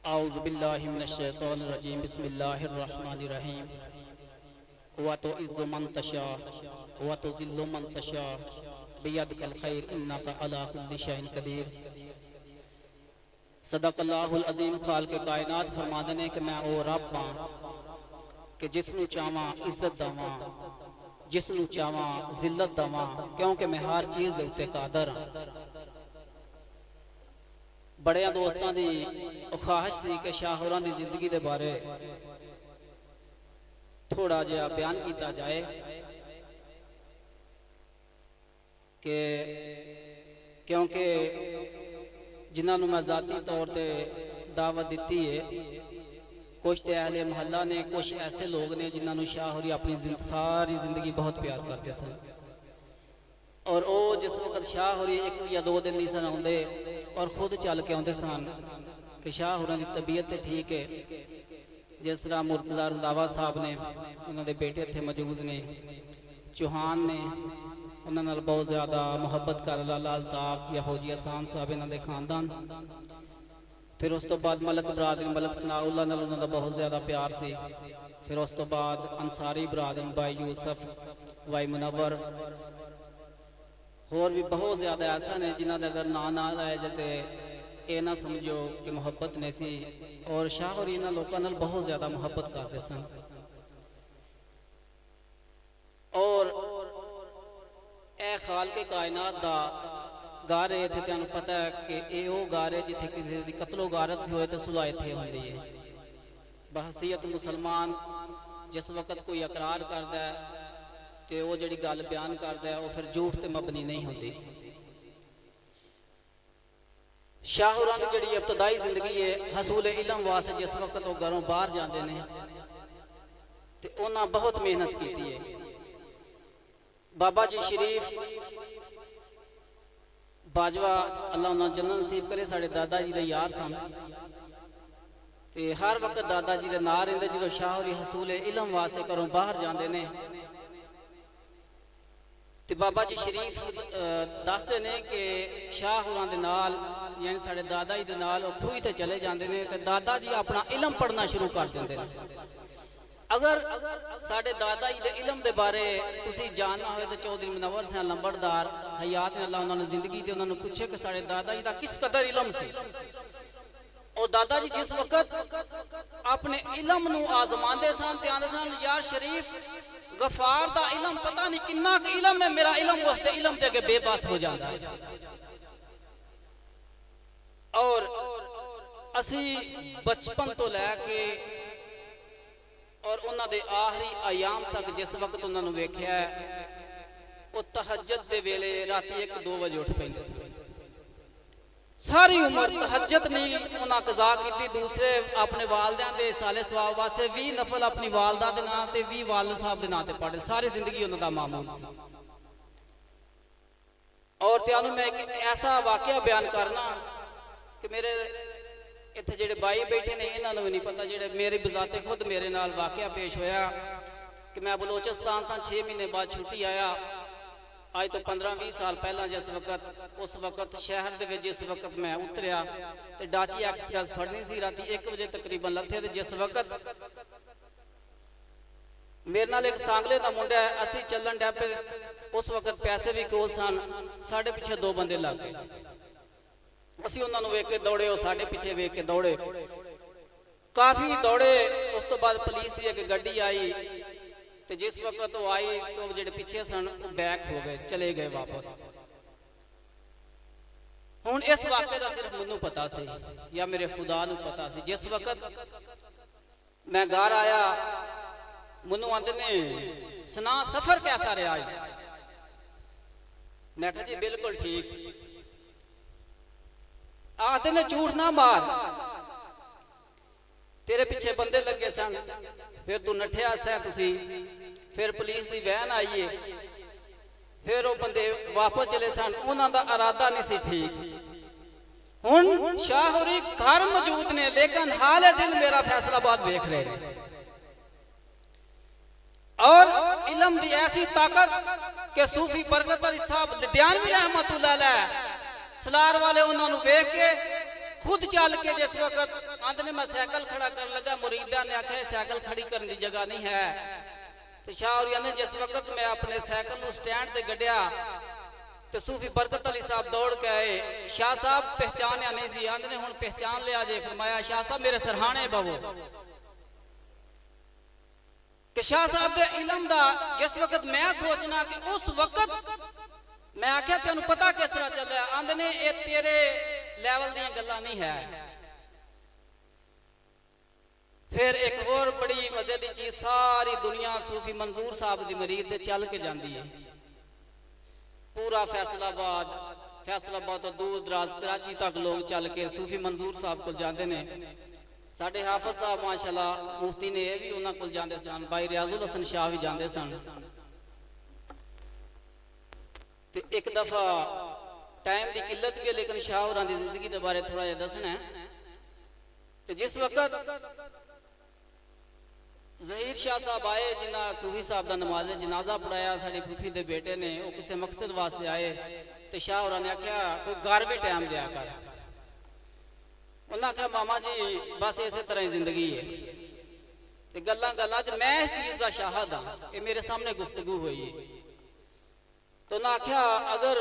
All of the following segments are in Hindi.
औज़ु बिल्लाहि मिनश शैतानिर रजीम बिस्मिल्लाहिर रहमानिर रहीम व तुइज़्ज़ु मन तशा व तुज़िल्लु मन तशा बियदिकल खैर इन्नका अला कुल्लि शैइन कदीर। सदक़ल्लाहुल अज़ीम। खालिक़ कायनात फरमांदे ने कि मैं ओ रब हां कि जिसनू चावां इज्जत देवां, जिसनू चावां जिल्लत देवां, क्योंकि मैं हर चीज़ दे उत्ते कादर हां। बड़े दोस्तों की ख्वाहिश सी कि शाहौरां दी जिंदगी दे बारे थोड़ा जिहा बयान किया जाए कि क्योंकि जिन्होंने मैं ज़ाती तौर पर दावत दी है, कुछ तो अहले महल्ला ने, कुछ ऐसे लोग ने जिन्होंने शाहौरी अपनी सारी जिंदगी बहुत प्यार करते सन। और वो जिस वक्त शाहौरी एक या दो दिन नहीं सन आते और खुद चल के आते सन कि शाहौरां की तबीयत तो ठीक है। जिस तरह मुर्तज़ा रंधावा साहब ने, उन्होंने बेटे इत्थे मौजूद ने, चौहान ने, उन्होंने बहुत ज़्यादा मुहब्बत कर लाल अल्ताफ या फौजी अहसान साहब इन्होंने खानदान। फिर उस तो बाद मलक बरादरी मलक सनाउल्लाह नाल उन्होंने बहुत ज़्यादा प्यार सी। फिर उस तो बाद अंसारी बरादरी भाई यूसफ, भाई मुनव्वर, होर भी बहुत ज़्यादा ऐसा ने जिन्होंने अगर ना लाए जाते ये ना समझो कि मुहब्बत नहीं सी। और शाहौरी इन्होंने लोगों नाल बहुत ज़्यादा मुहब्बत करते सन। और ए खालिक़ कायनात दा गार है, इत्थे तुहानूं पता है कि ये वो गार है जिथे किसी की कतलो गारत भी होए तो सुलह इत्थे होंदी है। बहसीयत मुसलमान जिस वक्त कोई इकरार करता है तो वो जिहड़ी गल बयान करता है वो फिर झूठ ते मबनी नहीं होती। शाहौरां दी जिहड़ी इब्तदाई जिंदगी है हसूल इलम वास्ते जिस वक्त वो घरों बाहर जाते हैं तो उन्हें बहुत मेहनत की है। बाबा जी शरीफ बाजवा अल्लाह उन्हें जन्नत नसीब करे, साढ़े दादा जी के यार सन। तो हर वक्त दादा जी के नाम रहिंदे जो शाहौरी हसूल इलम वास्ते घरों बाहर जाते हैं। तो बाबा जी शरीफ दसते ने कि शाहौरां दे नाल यानी साढ़े दादा जी दे नाल खूही ते चले जाते हैं तो दादा जी अपना इलम पढ़ना शुरू कर देंगे। अगर साढ़े दादा जी दे इलम दे बारे तुसी जानना हो तो चौधरी मुनव्वर सिंह लंबड़दार हयात ने अल्लाह उन्होंने जिंदगी दे उन्होंने पूछे कि साढ़े दादा जी का किस कदर इलम सी। और दादा जी जिस वक्त अपने इलम नू आजमाते सन ते आंदे सन यार शरीफ गफार दा इलम पता नहीं किन्ना क इलम है, मेरा इलम वास्ते इलम ते अगे बेबस हो जाता है। और असी बचपन तो लैके और उन्होंने आखिरी आयाम तक जिस वक्त उन्होंने वेख्या वो तहज्जुद दे वेले राती 1-2 बजे उठ पैंदे सन। सारी उम्र तहज्जुद नहीं उन्हें कज़ा की। दूसरे अपने वालदियां दे साले सवाब वास्ते 20 नफल अपनी वालदा दे नाम ते 20 वालिद साहब दे नाम ते पढ़े। सारी जिंदगी उन्होंने मामूल सी। और तुहानूं मैं एक ऐसा वाकया बयान करना कि मेरे इत्थे जिहड़े बाई बैठे ने इन्होंने भी नहीं पता, जिहड़े मेरे बजाते खुद मेरे नाल वाकया पेश होया कि मैं बलोचिस्तान था 6 महीने बाद छुट्टी आया। आज तो 15-20 साल पहला जिस वक्त उस वक्त शहर दे विच जिस वक्त मैं उतरिया तो डाची एक्सप्रेस फड़नी सी राती 1 बजे तकरीबन लथे। तो जिस वक्त मेरे नाल एक सांगले का मुंडा है, असी चलन डै पे, उस वक्त पैसे भी कोल सन, साढ़े पीछे 2 बंदे लग गए। असी उन्होंने वेख के दौड़े, और साढ़े पीछे वेख के दौड़े, काफ़ी दौड़े। उस तो बाद पुलिस की एक गड्डी आई तो जिस वक्त वो आई तो जो पिछे सन बैक हो गए, चले गए वापस। हुण इस वाक़े का सिर्फ मैनू पता सी या मेरे खुदा नू पता सी। जिस वक्त मैं घर आया मैनू आंदे ने सुना सफर कैसा रहा है। मैं कहा जी बिल्कुल ठीक। आते ने झूठ ना मार, तेरे पीछे बंदे लगे सन, फिर तू नठिया सै तुसी, फिर पुलिस की वैन आई है, फिर वो बंदे वापस चले सन, उन्हों का इरादा नहीं सी ठीक। हुण शाहौरी घर मौजूद ने लेकिन हाले दिल मेरा फैसलाबाद वेख रहे हैं। और इलम की ऐसी ताकत कि सूफी बरकत अली साहब लुधियानवी रहमतुल्लाह अलैह सलार वाले उन्होंने वेख के खुद चल के जिस वक्त आंदे ने मैं साइकिल खड़ा कर लगा, मुरीदा ने आख्या साइकिल खड़ी करने की जगह नहीं है। तो शाह और ने जिस वक्त मैं अपने साइकिल स्टैंड से गड्या तो सूफी बरकत अली साहब दौड़ के आए। शाह साहब पहचानिया नहीं सी, आंदे ने हुण पहचान लिया जे। फरमाया शाह साहब मेरे सरहाने बवो। कि शाह साहब के इलम दा जिस वक्त मैं सोचना कि उस वक्त मैं आख्या तेन पता किस तरह चलिया, आंदे ने ये तेरे लैवल दी गल्लां नहीं है। फिर एक और बड़ी मजे की चीज, सारी दुनिया सूफी मंजूर साहब की मरीद ते चल के जाती है। पूरा फैसलाबाद तो दूर दराज कराची तक लोग चल के सूफी मंजूर साहब को जाते हैं। साडे हाफिज साहब माशाल्लाह मुफ्ती ने भी उन्होंने को जाते सन, भाई रियाजुल हसन शाह भी जाते सन। तो एक दफा टाइम की किल्लत भी है, लेकिन शाह होरां दी जिंदगी के बारे थोड़ा जिहा दसना है। तो जिस वक्त ज़हीर शाह साहब आए, जिन्हें सूफी साहब का नमाज जनाजा पढ़ाया, साड़ी फूफी के बेटे ने, वो किसी मकसद वास्ते आए। तो शाह होरां ने आख्या कोई घर भी टाइम दिया कर। उन्हें आख्या मामा जी बस इस तरह ही जिंदगी है। तो गल्लां गल्लां च मैं इस चीज़ का शाहद हाँ, ये मेरे सामने गुफ्तगू हुई है। तो उन्हें आख्या अगर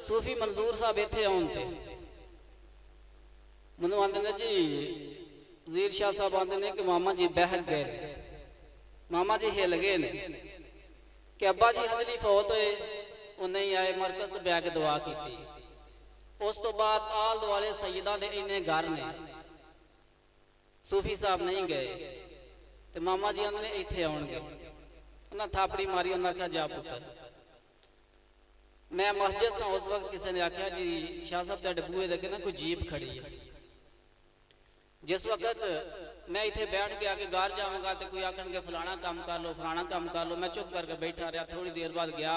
सूफी मंजूर साहब इत्थे आउण ते मैनूं आंदे ने जी ज़हीर शाह साहब आंदे ने कि मामा जी बहक गए, मामा जी हिल गए ने कि अब्बा जी हजली फौत होए, वो नहीं आए, मरकज से बैठ के दुआ की। उस तो बाद आल दुआले सईदा दे इन्ने घर ने, सूफी साहब नहीं गए। तो मामा जी आंदे ने इत्थे आउणगे। उन्हें थापड़ी मारी, उन्हें आख्या जा पुत्र। मैं मस्जिद से उस वक्त किसी ने आख्या जी शाह साहब तेरे बूहे दे ना कोई जीप खड़ी है। जिस वक्त मैं इतने बैठ गया कि घर जाऊंगा तो कोई आखन के फलाना काम कर लो, फलाना काम कर लो। मैं चुप करके बैठा रहा। थोड़ी देर बाद गया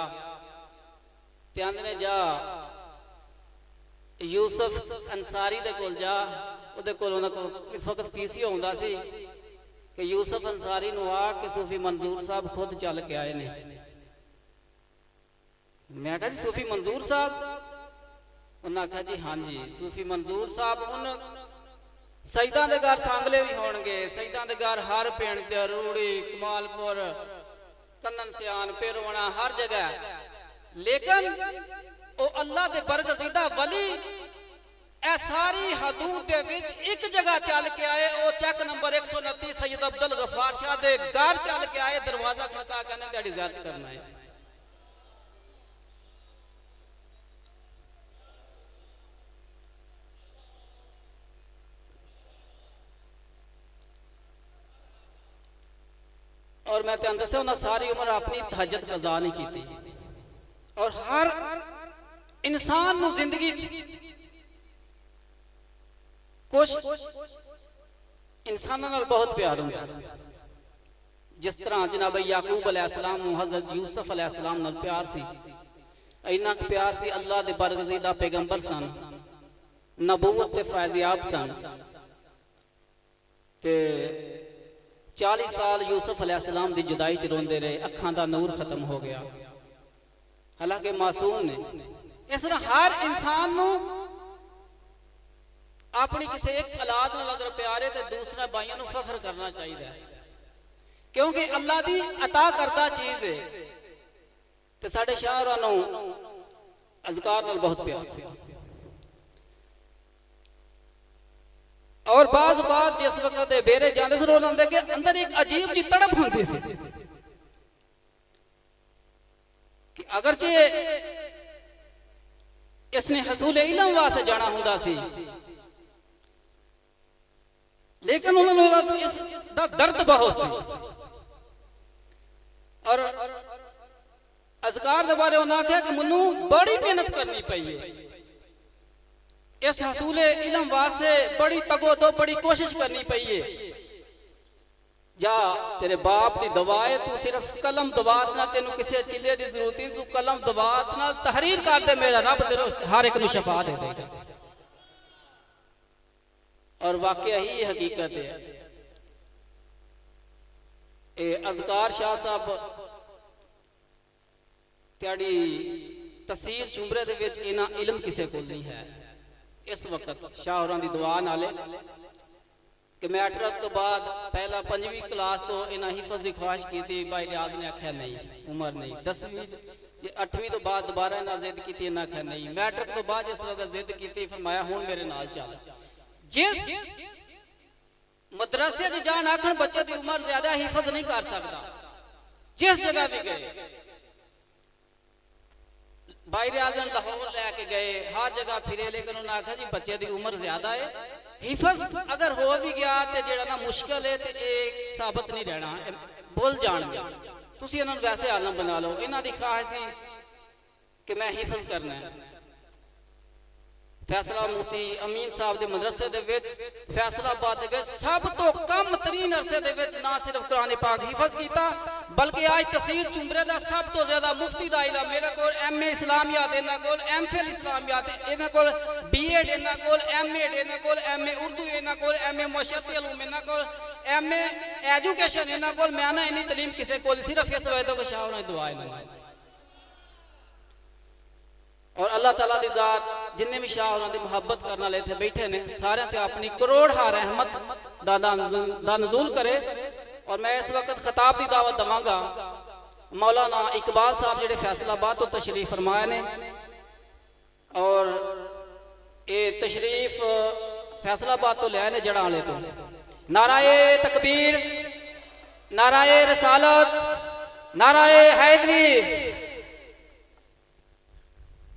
ते आंदे ने जा यूसुफ अंसारी दे कोल जा। उहदे कोल उन्हां कोल इस वक्त पीसीओ हुंदा सी कि यूसुफ अंसारी नूं आ के सूफी मंजूर साहब खुद चल के आए ने। मैं कहा जी सूफी मंजूर साहब? उन्हें आख्या जी हाँ जी सूफी मंजूर साहब। उन सईदा दे घर सांगले भी होणगे, सईदा दे घर हर पिंड च, रूड़ी, कमालपुर, कन्नन सियान, पेरवणा, हर जगह। लेकिन वो अल्लाह दे बरगज़ीदा वली ए सारी हदूद दे विच एक जगह चल के आए। वो चेक नंबर 129 सैयद अब्दुल गफ्फार शाह दे घर चल के आए। दरवाजा खड़का के कहने तेरी ज़ियारत करना है। और मैं तेन दस्या उन्हें सारी उम्र अपनी तहज्जुद कज़ा नहीं की। और हर इंसान नूं जिंदगी कुछ इंसानों नाल बहुत प्यार होंदा। जिस तरह जनाब याकूब अलैहिस्सलाम नूं हज़रत यूसुफ अलैहिस्सलाम नाल प्यार सी, इन्ना प्यार सी। अल्लाह दे बरगज़ीदा पैगंबर सन, नबूवत ते फैज़याब सन। ते 40 साल यूसुफ अलैहिस्सलाम दी जुदाई च रोंदे रहे, अखां दा नूर खत्म हो गया, हालांकि मासूम ने। इस तरह हर इंसान नूं अपनी किसी एक औलाद नाल अगर प्यार है तो दूसरे भाइयों नूं फख्र करना चाहिए, क्योंकि अल्लाह दी अता करता चीज है। तो साडे शाहरां नूं अज़कार नाल बहुत प्यार सी। और बाज़ औक़ात जिस वक्त बेरे जाते थे उन्होंने के अंदर एक अजीब जी तड़प होती थी कि अगरचे इसने हसूल इल्म वास्ते जाना हुंदा सी, लेकिन उन्होंने इसका दर्द बहुत सी। और अज़कार के बारे उन्हें आख्या कि मैनू बड़ी मेहनत करनी पई है, इस हसूल इल्म वास्ते बड़ी तगो दो बड़ी कोशिश करनी पई है। जा तेरे बाप की दवाए, तू सिर्फ कलम दबात ना, तेन किसी चिल्ले की जरूरत नहीं, तू कलम दबात ना तहरीर कर दे, मेरा रब तेरे हर एक नूं शफा दे देगा। और वाकया ही हकीकत है। ए अज़कार शाह साहब त्याड़ी तहसील चुंबरे दे विच इन्ना इल्म किसी को नहीं है। इस वक्त शाह होरां दी दुआ नाले कि मैट्रिक तो बाद पहला 5वीं क्लास तो इन्हें हिफज की ख्वाहिश की थी। भाई रियाज ने आख्या नहीं, उम्र नहीं। 10वीं 8वीं तो बाद दोबारा इन्हें जिद की, इन्हें आख्या नहीं। मैट्रिक तो बाद जिस वक्त जिद की, फरमाया हुण मेरे नाल चल। जिस मदरसे च जान आखन बच्चे की उम्र ज्यादा हिफज नहीं कर सकता, जिस जगह भी गए, बाहर आजम लाहौर लैके गए, हर जगह फिरे, लेकिन उन्हें आखा जी बच्चे की उम्र ज्यादा है, हिफज अगर हो भी गया तो जेड़ा ना मुश्किल है, तो ये साबित नहीं रहना, भुल जाएंगे। तुसी इन्होंने वैसे आलम बना लो। इन्हों की ख्वाहिश है कि मैं हिफज करना है। फैसला मुफ्ती अमीन साहब के मदरसे दे विच फैसलाबाद दे विच सब तो कम तरीन अरसे दे विच ना सिर्फ कुरान पाक हिफज किया, बल्कि आज तहसील चुंबरे का सब तो ज्यादा मुफ्ती का इलम मेरे को MA इस्लामियात, इन्हां कोल MPhil इस्लामियात, इन्हां कोल B.Ed, इन्हां कोल M.Ed, इन्हां कोल MA उर्दू, इन्हां कोल MA मुशर्रफ उलूम, इन्हां कोल MA एजुकेशन, इन्हां कोल मैं ना इन्नी तलीम किसी को सिर्फ इस वजह तो शाह ने दुआ है। और अल्लाह ताला दी जात जिन्हें भी शाह उन्होंने मुहब्बत करने वाले थे बैठे ने, सारे ते अपनी करोड़ हा रहमत दा नज़ूल करे। और मैं इस वक्त खिताब की दावत दवांगा मौलाना इकबाल साहब जेडे फैसलाबाद तो तशरीफ फरमाए ने, और ये तशरीफ फैसलाबाद तो लिया ने जड़ा वाले तो। नाराए तकबीर, नाराए रसालत, नाराए हैदरी।